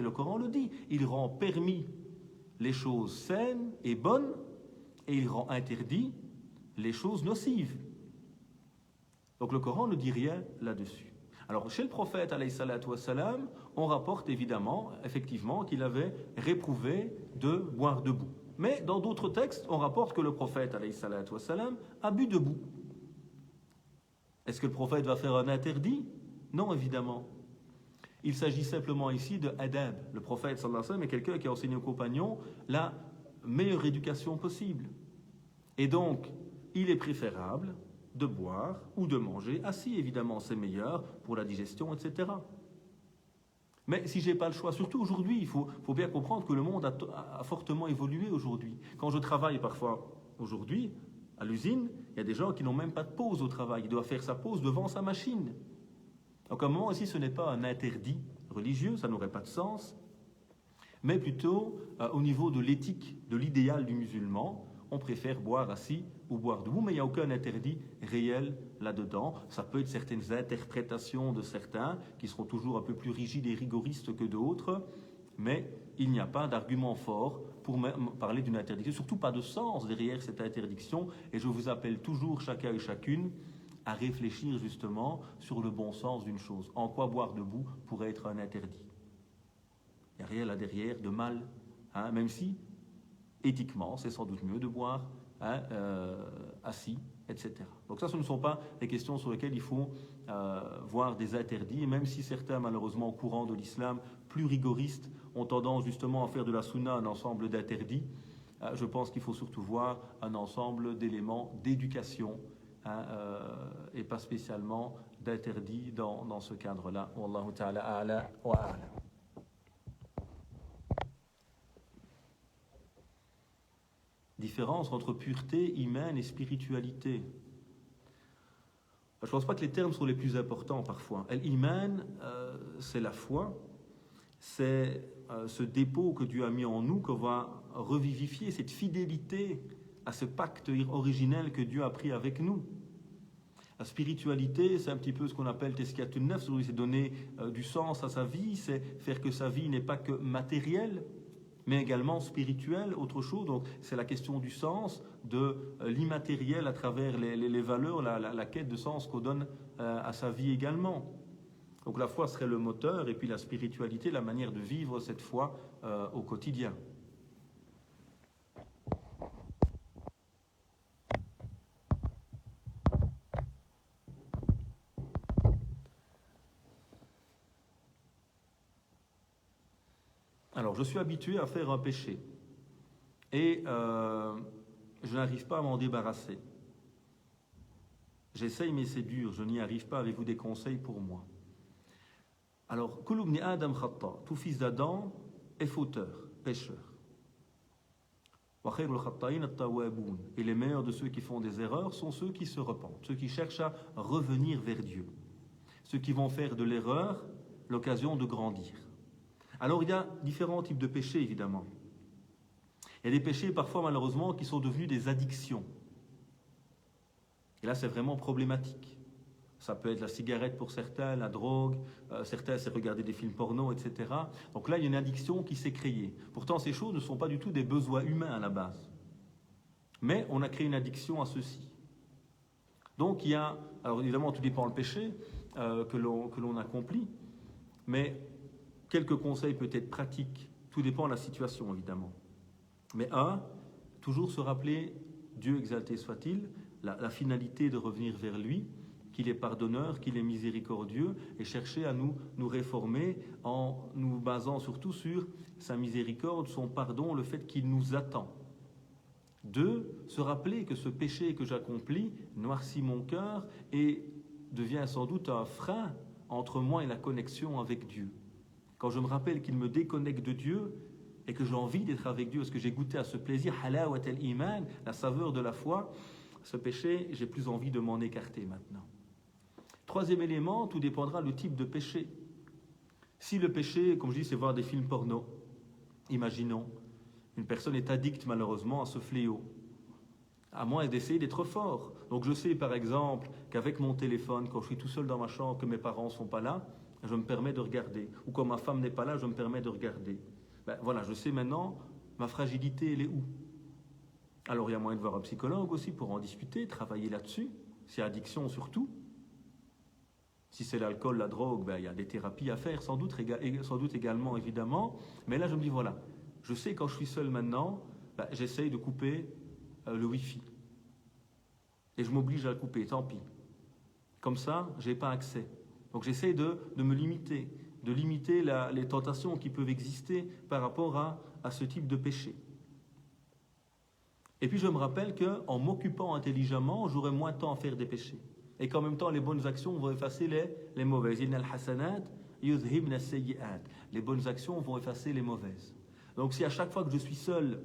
Speaker 1: Coran le dit, il rend permis les choses saines et bonnes et il rend interdit les choses nocives. Donc le Coran ne dit rien là-dessus. Alors chez le prophète alayhi salatu wassalam, on rapporte évidemment, effectivement, qu'il avait réprouvé de boire debout. Mais dans d'autres textes, on rapporte que le prophète alayhi salatu wassalam a bu debout. Est-ce que le prophète va faire un interdit? Non, évidemment. Il s'agit simplement ici de adab. Le prophète sallallahu alayhi wa sallam est quelqu'un qui a enseigné aux compagnons la meilleure éducation possible. Et donc, il est préférable de boire ou de manger assis. Évidemment, c'est meilleur pour la digestion, etc. Mais si je n'ai pas le choix, surtout aujourd'hui, il faut bien comprendre que le monde a fortement évolué aujourd'hui. Quand je travaille parfois aujourd'hui à l'usine, il y a des gens qui n'ont même pas de pause au travail. Il doit faire sa pause devant sa machine. Donc à un moment aussi, ce n'est pas un interdit religieux, ça n'aurait pas de sens, mais plutôt au niveau de l'éthique, de l'idéal du musulman, on préfère boire assis ou boire debout, mais il n'y a aucun interdit réel là-dedans. Ça peut être certaines interprétations de certains qui seront toujours un peu plus rigides et rigoristes que d'autres, mais il n'y a pas d'argument fort pour parler d'une interdiction, surtout pas de sens derrière cette interdiction, et je vous appelle toujours chacun et chacune à réfléchir justement sur le bon sens d'une chose. En quoi boire debout pourrait être un interdit? Il n'y a rien là derrière de mal, hein, même si éthiquement, c'est sans doute mieux de boire assis, etc. Donc ça, ce ne sont pas les questions sur lesquelles il faut voir des interdits, et même si certains, malheureusement, au courant de l'islam, plus rigoristes, ont tendance justement à faire de la sunna un ensemble d'interdits, je pense qu'il faut surtout voir un ensemble d'éléments d'éducation, et pas spécialement d'interdits dans ce cadre-là. Wallahu ta'ala a'la wa a'la. Différence entre pureté, iman et spiritualité. Je ne pense pas que les termes sont les plus importants parfois. L'iman, c'est la foi, c'est ce dépôt que Dieu a mis en nous, qu'on va revivifier, cette fidélité à ce pacte originel que Dieu a pris avec nous. La spiritualité, c'est un petit peu ce qu'on appelle Teskiyatun Nafs, c'est donner du sens à sa vie, c'est faire que sa vie n'est pas que matérielle, mais également spirituel, autre chose. Donc c'est la question du sens, de l'immatériel à travers les valeurs, la quête de sens qu'on donne à sa vie également. Donc la foi serait le moteur, et puis la spiritualité, la manière de vivre cette foi au quotidien. Alors, je suis habitué à faire un péché et je n'arrive pas à m'en débarrasser. J'essaye, mais c'est dur, je n'y arrive pas. Avez-vous des conseils pour moi? Alors, Kullu ibn Adam khata, tout fils d'Adam est fauteur, pécheur. Wa khayrul khatta'in at-tawwabun, et les meilleurs de ceux qui font des erreurs sont ceux qui se repentent, ceux qui cherchent à revenir vers Dieu, ceux qui vont faire de l'erreur l'occasion de grandir. Alors il y a différents types de péchés, évidemment. Il y a des péchés parfois malheureusement qui sont devenus des addictions. Et là c'est vraiment problématique. Ça peut être la cigarette pour certains, la drogue, certains c'est regarder des films porno, etc. Donc là il y a une addiction qui s'est créée. Pourtant ces choses ne sont pas du tout des besoins humains à la base. Mais on a créé une addiction à ceci. Donc il y a, alors évidemment tout dépend du péché que l'on accomplit, mais quelques conseils peut-être pratiques, tout dépend de la situation évidemment. Mais toujours se rappeler, Dieu exalté soit-il, la finalité de revenir vers lui, qu'il est pardonneur, qu'il est miséricordieux, et chercher à nous réformer en nous basant surtout sur sa miséricorde, son pardon, le fait qu'il nous attend. 2, se rappeler que ce péché que j'accomplis noircit mon cœur et devient sans doute un frein entre moi et la connexion avec Dieu. Quand je me rappelle qu'il me déconnecte de Dieu et que j'ai envie d'être avec Dieu, parce que j'ai goûté à ce plaisir, halawat al-iman, la saveur de la foi, ce péché, j'ai plus envie de m'en écarter maintenant. 3e élément, tout dépendra du type de péché. Si le péché, comme je dis, c'est voir des films porno, imaginons, une personne est addicte malheureusement à ce fléau, à moins d'essayer d'être fort. Donc je sais par exemple qu'avec mon téléphone, quand je suis tout seul dans ma chambre, que mes parents ne sont pas là, je me permets de regarder. Ou quand ma femme n'est pas là, je me permets de regarder. Voilà, je sais maintenant, ma fragilité, elle est où? Alors il y a moyen de voir un psychologue aussi pour en discuter, travailler là-dessus. C'est addiction surtout. Si c'est l'alcool, la drogue, il y a des thérapies à faire, sans doute également, évidemment. Mais là, je me dis, voilà, je sais quand je suis seul maintenant, j'essaye de couper le Wi-Fi. Et je m'oblige à le couper, tant pis. Comme ça, je n'ai pas accès. Donc j'essaie de me limiter, de limiter les tentations qui peuvent exister par rapport à ce type de péché. Et puis je me rappelle qu'en m'occupant intelligemment, j'aurai moins de temps à faire des péchés. Et qu'en même temps, les bonnes actions vont effacer les mauvaises. Inna al-hasanat يُذْهِبْنَ السَّيِّئَاتِ. Les bonnes actions vont effacer les mauvaises. Donc si à chaque fois que je suis seul,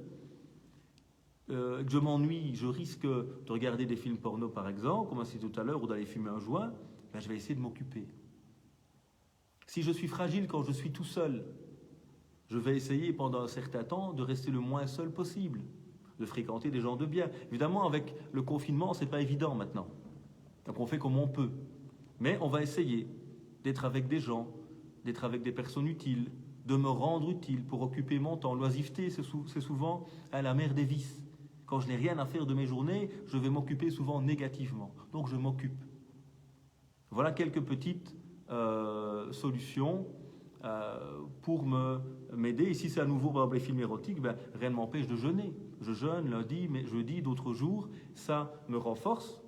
Speaker 1: que je m'ennuie, je risque de regarder des films porno par exemple, comme on a dit tout à l'heure, ou d'aller fumer un joint, ben je vais essayer de m'occuper. Si je suis fragile quand je suis tout seul, je vais essayer pendant un certain temps de rester le moins seul possible, de fréquenter des gens de bien. Évidemment, avec le confinement, c'est pas évident maintenant. Donc on fait comme on peut. Mais on va essayer d'être avec des gens, d'être avec des personnes utiles, de me rendre utile pour occuper mon temps. L'oisiveté, c'est souvent la mère des vices. Quand je n'ai rien à faire de mes journées, je vais m'occuper souvent négativement. Donc je m'occupe. Voilà quelques petites solutions pour m'aider. Ici, c'est à nouveau par exemple, les films érotiques, ben, rien ne m'empêche de jeûner. Je jeûne lundi, mais jeudi, d'autres jours. Ça me renforce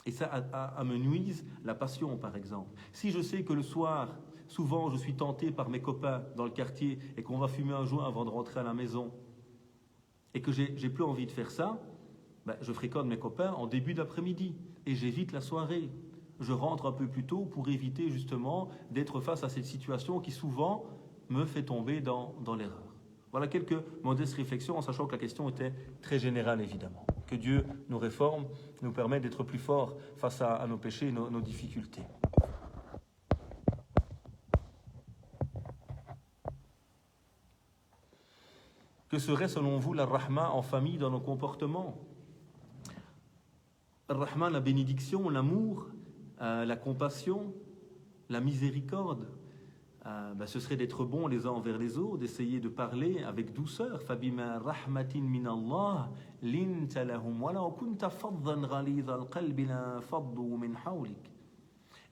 Speaker 1: et ça me nuise la passion, par exemple. Si je sais que le soir, souvent, je suis tenté par mes copains dans le quartier et qu'on va fumer un joint avant de rentrer à la maison et que j'ai plus envie de faire ça, ben, je fréquente mes copains en début d'après-midi et j'évite la soirée. Je rentre un peu plus tôt pour éviter justement d'être face à cette situation qui souvent me fait tomber dans l'erreur. Voilà quelques modestes réflexions en sachant que la question était très générale évidemment. Que Dieu nous réforme, nous permette d'être plus forts face à nos péchés et nos difficultés. Que serait selon vous la rahma en famille dans nos comportements? La rahma, la bénédiction, l'amour, la compassion, la miséricorde, ce serait d'être bons les uns envers les autres, d'essayer de parler avec douceur. فَبِمَا رَحْمَةٍ مِّنَ اللَّهِ لِنْتَ لَهُمْ وَلَوْ كُنْتَ فَضًّا غَلِيظَ الْقَلْبِ لَانفَضُّوا مِنْ حَوْلِكَ.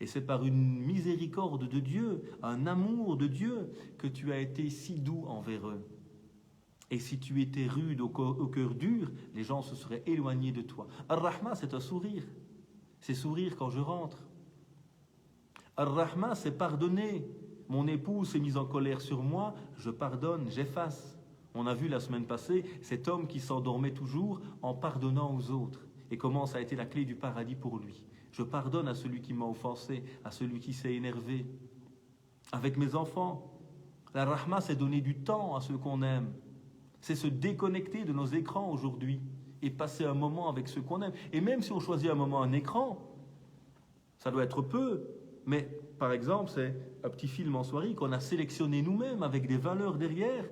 Speaker 1: Et c'est par une miséricorde de Dieu, un amour de Dieu, que tu as été si doux envers eux. Et si tu étais rude au cœur dur, les gens se seraient éloignés de toi. Ar-Rahma, c'est un sourire. C'est sourire quand je rentre. Ar-Rahma, c'est pardonner. Mon épouse s'est mise en colère sur moi, je pardonne, j'efface. On a vu la semaine passée cet homme qui s'endormait toujours en pardonnant aux autres. Et comment ça a été la clé du paradis pour lui. Je pardonne à celui qui m'a offensé, à celui qui s'est énervé. Avec mes enfants, la Rahma, c'est donner du temps à ceux qu'on aime. C'est se déconnecter de nos écrans aujourd'hui et passer un moment avec ceux qu'on aime. Et même si on choisit un moment un écran, ça doit être peu, mais par exemple, c'est un petit film en soirée qu'on a sélectionné nous-mêmes avec des valeurs derrière.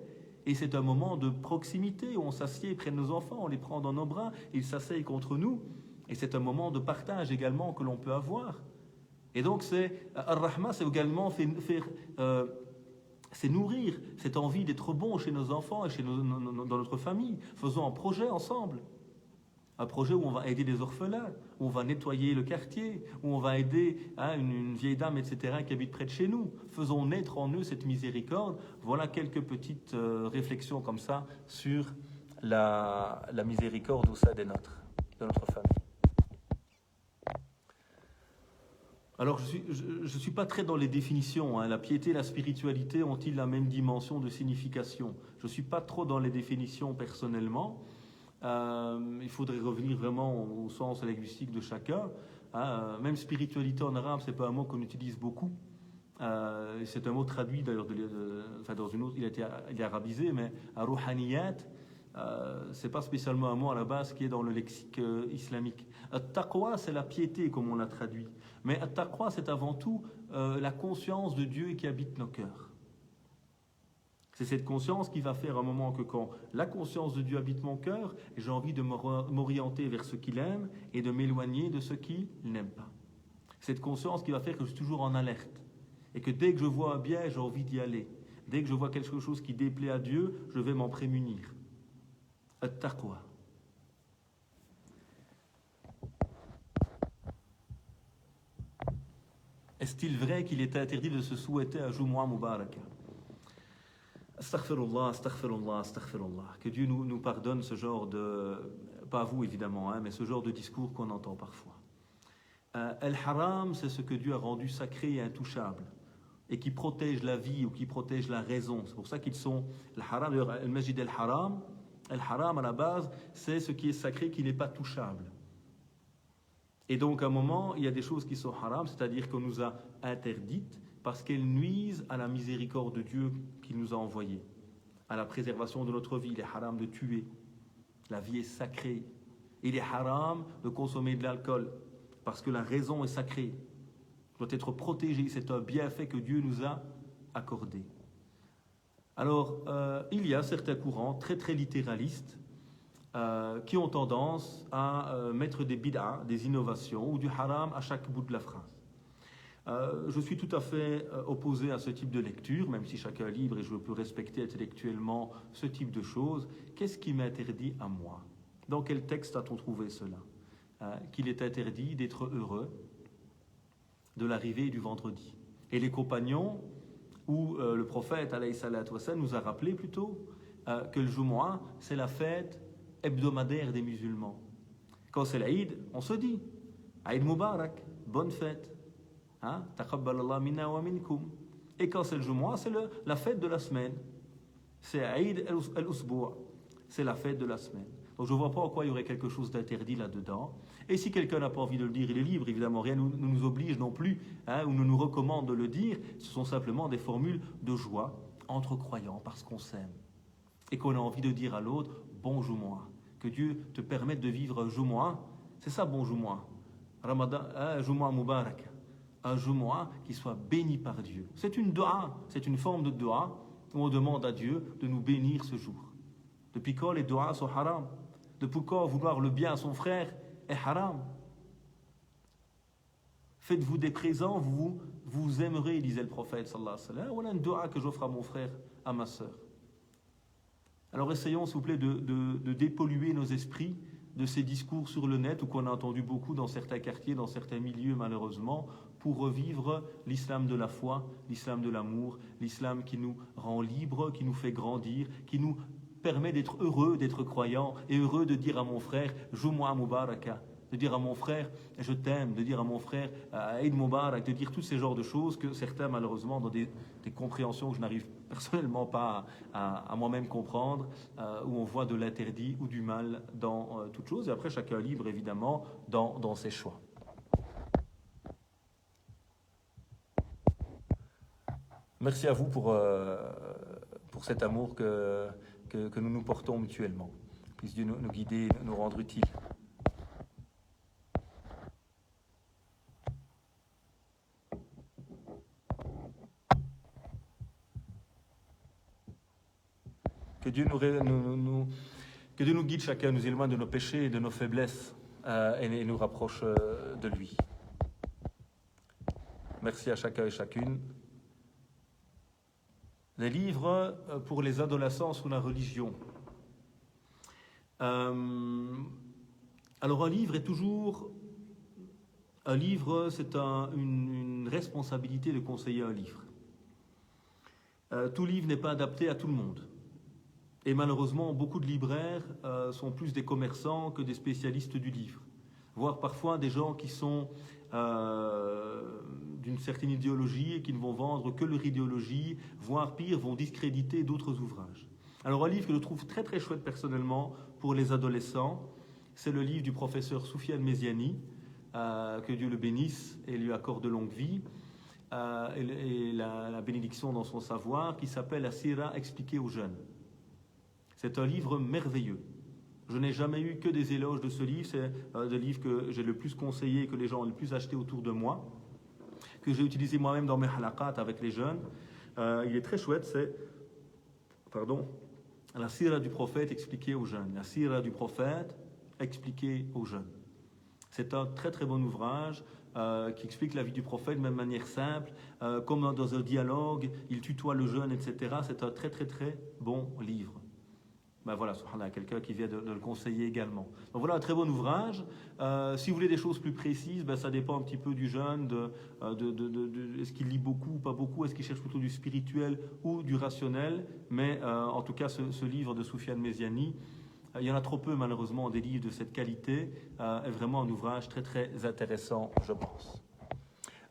Speaker 1: Et c'est un moment de proximité où on s'assied près de nos enfants, on les prend dans nos bras, ils s'asseyent contre nous. Et c'est un moment de partage également que l'on peut avoir. Et donc, Ar-Rahma, c'est également c'est nourrir cette envie d'être bon chez nos enfants et dans notre famille. Faisons un projet ensemble. Un projet où on va aider des orphelins, où on va nettoyer le quartier, où on va aider une vieille dame, etc., qui habite près de chez nous. Faisons naître en eux cette miséricorde. Voilà quelques petites réflexions comme ça sur la miséricorde au sein de notre famille. Alors, je suis pas très dans les définitions. La piété et la spiritualité ont-ils la même dimension de signification? Je suis pas trop dans les définitions personnellement. Il faudrait revenir vraiment au sens linguistique de chacun. Même spiritualité en arabe, c'est pas un mot qu'on utilise beaucoup. C'est un mot traduit d'ailleurs dans une autre, il est arabisé, mais ruhaniyat, c'est pas spécialement un mot à la base qui est dans le lexique islamique. At-taqwa, c'est la piété comme on l'a traduit. Mais at-taqwa, c'est avant tout la conscience de Dieu qui habite nos cœurs. C'est cette conscience qui va faire un moment que quand la conscience de Dieu habite mon cœur, j'ai envie de m'orienter vers ce qu'il aime et de m'éloigner de ce qu'il n'aime pas. Cette conscience qui va faire que je suis toujours en alerte. Et que dès que je vois un bien, j'ai envie d'y aller. Dès que je vois quelque chose qui déplaît à Dieu, je vais m'en prémunir. At-taqwa. Est-il vrai qu'il est interdit de se souhaiter un Jumu'ah Mubaraka? Astaghfirullah, astaghfirullah, astaghfirullah. Que Dieu nous pardonne ce genre de... Pas vous évidemment, mais ce genre de discours qu'on entend parfois. Al-Haram, c'est ce que Dieu a rendu sacré et intouchable. Et qui protège la vie ou qui protège la raison. C'est pour ça qu'ils sont... Al-Haram, d'ailleurs, Al-Masjid Al-Haram, Al-Haram à la base, c'est ce qui est sacré qui n'est pas touchable. Et donc à un moment, il y a des choses qui sont haram, c'est-à-dire qu'on nous a interdites parce qu'elles nuisent à la miséricorde de Dieu qu'il nous a envoyée, à la préservation de notre vie. Il est haram de tuer. La vie est sacrée. Il est haram de consommer de l'alcool, parce que la raison est sacrée, doit être protégée. C'est un bienfait que Dieu nous a accordé. Alors, il y a certains courants très très littéralistes qui ont tendance à mettre des bid'a, des innovations ou du haram à chaque bout de la phrase. Je suis tout à fait opposé à ce type de lecture, même si chacun est libre et je peux respecter intellectuellement ce type de choses. Qu'est-ce qui m'interdit à moi? Dans quel texte a-t-on trouvé cela? Qu'il est interdit d'être heureux de l'arrivée du vendredi. Et les compagnons, où le prophète alayhi salatu wassalam, nous a rappelé plutôt que le Jumu'ah, c'est la fête hebdomadaire des musulmans. Quand c'est l'Aïd, on se dit Aïd Mubarak, bonne fête. Taqabbalallah minna wa minkum. Et quand c'est le Jumu'ah, c'est la fête de la semaine. C'est Aïd al-Usbu', c'est la fête de la semaine. Donc je ne vois pas en quoi il y aurait quelque chose d'interdit là-dedans. Et si quelqu'un n'a pas envie de le dire, il est libre, évidemment. Rien ne nous oblige non plus, ou ne nous recommande de le dire. Ce sont simplement des formules de joie entre croyants, parce qu'on s'aime. Et qu'on a envie de dire à l'autre, bon Jumu'ah. Que Dieu te permette de vivre un Jumu'ah. C'est ça, bon Jumu'ah. Ramadan, Jumu'ah Mubarak. Un Jumu'ah qui soit béni par Dieu. C'est une dua, c'est une forme de dua où on demande à Dieu de nous bénir ce jour. Depuis quand les duas sont haram? Depuis quand vouloir le bien à son frère est haram? Faites-vous des présents, vous aimerez, disait le prophète sallallahu alayhi wa sallam. Voilà une dua que j'offre à mon frère, à ma sœur. Alors essayons, s'il vous plaît, de dépolluer nos esprits de ces discours sur le net, ou qu'on a entendu beaucoup dans certains quartiers, dans certains milieux malheureusement, pour revivre l'islam de la foi, l'islam de l'amour, l'islam qui nous rend libres, qui nous fait grandir, qui nous permet d'être heureux, d'être croyant, et heureux de dire à mon frère Jumu'ah Mubaraka, de dire à mon frère je t'aime, de dire à mon frère Eid Mubarak, de dire tous ces genres de choses que certains malheureusement dans des compréhensions que je n'arrive personnellement pas à moi-même comprendre, où on voit de l'interdit ou du mal dans toute chose, et après chacun est libre évidemment dans ses choix. Merci à vous pour cet amour que nous nous portons mutuellement. Puisse Dieu nous guider, nous rendre utiles. Que Dieu nous guide chacun, nous éloigne de nos péchés et de nos faiblesses et nous rapproche de lui. Merci à chacun et chacune. Les livres pour les adolescents sous la religion. Alors un livre est toujours... Un livre, c'est une responsabilité de conseiller un livre. Tout livre n'est pas adapté à tout le monde. Et malheureusement, beaucoup de libraires sont plus des commerçants que des spécialistes du livre. Voire parfois des gens qui sont d'une certaine idéologie et qui ne vont vendre que leur idéologie, voire pire, vont discréditer d'autres ouvrages. Alors un livre que je trouve très très chouette personnellement pour les adolescents, c'est le livre du professeur Soufiane Meziani, que Dieu le bénisse et lui accorde de longue vie, et la bénédiction dans son savoir, qui s'appelle La Sira expliquée aux jeunes. C'est un livre merveilleux. Je n'ai jamais eu que des éloges de ce livre. C'est un des livres que j'ai le plus conseillé, que les gens ont le plus acheté autour de moi, que j'ai utilisé moi-même dans mes halaqat avec les jeunes. Il est très chouette, c'est la sira du prophète expliquée aux jeunes. La sira du prophète expliquée aux jeunes. C'est un très très bon ouvrage qui explique la vie du prophète de même manière simple, comme dans un dialogue, il tutoie le jeune, etc. C'est un très très très bon livre. Ben voilà, subhanallah, quelqu'un qui vient de le conseiller également. Donc voilà un très bon ouvrage. Si vous voulez des choses plus précises, ben ça dépend un petit peu du jeune, est-ce qu'il lit beaucoup ou pas beaucoup, est-ce qu'il cherche plutôt du spirituel ou du rationnel. Mais en tout cas, ce livre de Soufiane Meziani, il y en a trop peu malheureusement des livres de cette qualité, est vraiment un ouvrage très très intéressant, je pense.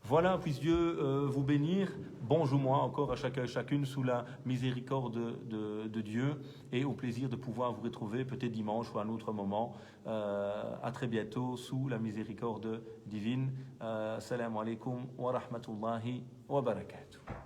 Speaker 1: Voilà, puisse Dieu vous bénir. Bon Jumu'ah encore à chacun et chacune sous la miséricorde de Dieu, et au plaisir de pouvoir vous retrouver peut-être dimanche ou à un autre moment. À très bientôt sous la miséricorde divine. Assalamu alaikum wa rahmatullahi wa barakatuh.